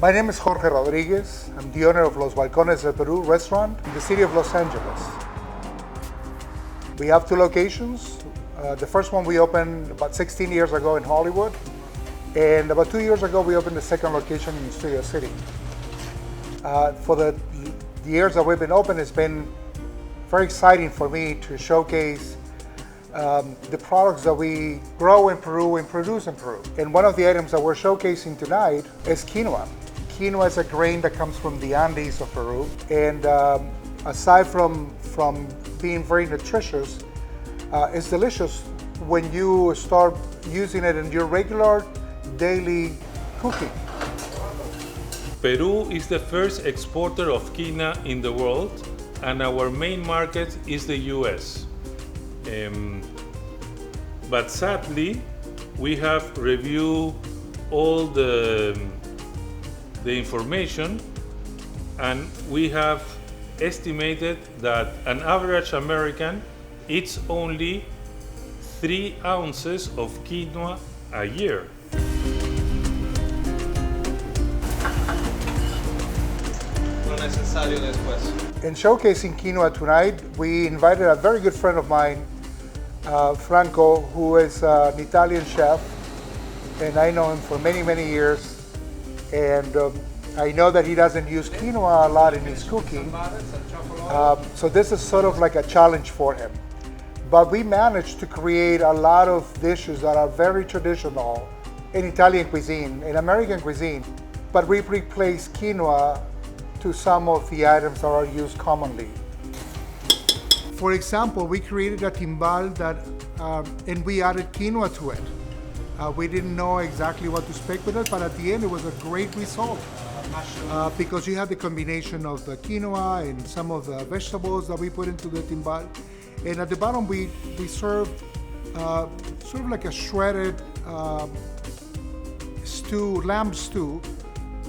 My name is Jorge Rodriguez. I'm the owner of Los Balcones del Peru restaurant in the city of Los Angeles. We have two locations. The first one we opened about 16 years ago in Hollywood, and about 2 years ago we opened the second location in Studio City. For the years that we've been open, it's been very exciting for me to showcase the products that we grow in Peru and produce in Peru. And one of the items that we're showcasing tonight is quinoa. Quinoa is a grain that comes from the Andes of Peru, and aside from being very nutritious, it's delicious when you start using it in your regular daily cooking. Peru is the first exporter of quinoa in the world, and our main market is the US. But sadly, we have reviewed all the information, and we have estimated that an average American eats only 3 ounces of quinoa a year. Lo necesario después. In showcasing quinoa tonight, we invited a very good friend of mine, Franco, who is an Italian chef, and I know him for many, many years. And I know that he doesn't use quinoa a lot in his cooking, so this is sort of like a challenge for him. But we managed to create a lot of dishes that are very traditional in Italian cuisine, in American cuisine, but we replaced quinoa to some of the items that are used commonly. For example, we created a timbal that, and we added quinoa to it. We didn't know exactly what to expect with it, but at the end it was a great result because you had the combination of the quinoa and some of the vegetables that we put into the timbal. And at the bottom we served sort of like a shredded stew, lamb stew,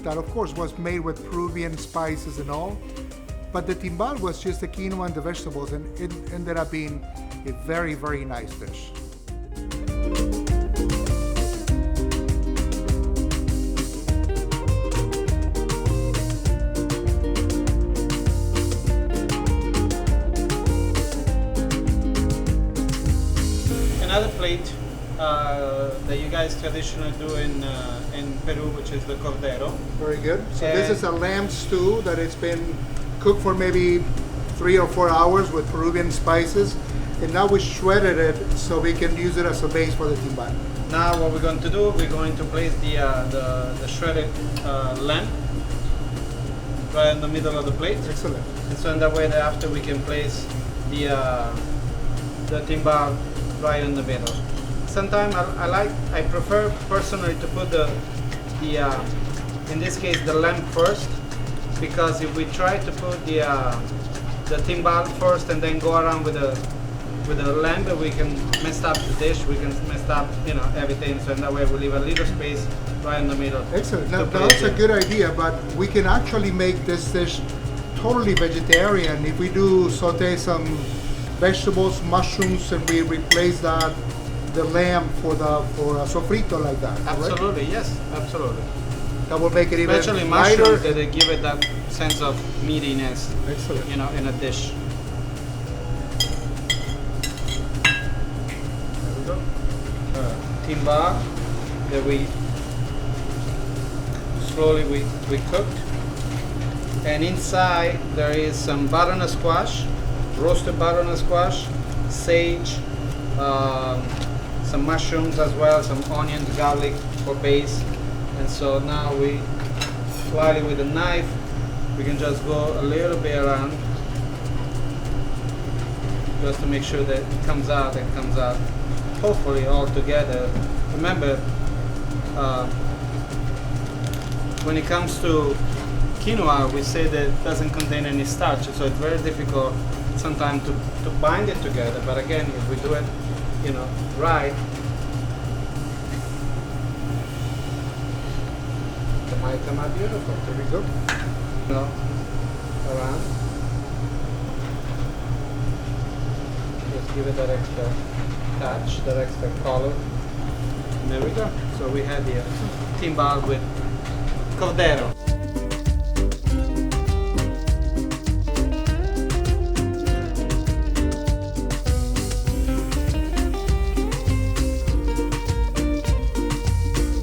that of course was made with Peruvian spices and all. But the timbal was just the quinoa and the vegetables, and it ended up being a very, very nice dish. Another plate that you guys traditionally do in Peru, which is the cordero. Very good. So this is a lamb stew that it's been cooked for maybe 3 or 4 hours with Peruvian spices, and now we shredded it so we can use it as a base for the timbal. Now what we're going to do, we're going to place the shredded lamb right in the middle of the plate. Excellent. And so in that way, after we can place the timbal right in the middle. Sometimes I prefer personally to put the in this case the lamb first, because if we try to put the timbal first and then go around with the lamb, we can mess up the dish, we can mess up everything. So in that way we leave a little space right in the middle. Excellent. Now that's a good idea, but we can actually make this dish totally vegetarian if we do saute some vegetables, mushrooms, and we replace the lamb for a sofrito like that. Absolutely, right? Yes, absolutely. That will make it even especially lighter. mushrooms, that they give it that sense of meatiness. Excellent. In a dish. There we go. Timbal that we slowly we cooked, and inside there is some butternut squash, roasted butternut squash, sage, some mushrooms as well, some onions, garlic for base. And so now we slightly with a knife, we can just go a little bit around just to make sure that it comes out hopefully all together. Remember, when it comes to quinoa, we say that it doesn't contain any starch, so it's very difficult sometimes to bind it together. But again, if we do it right, it might come out beautiful. There we go. Around. Just give it that extra touch, that extra color. And there we go. So we had the timbal with Cordero.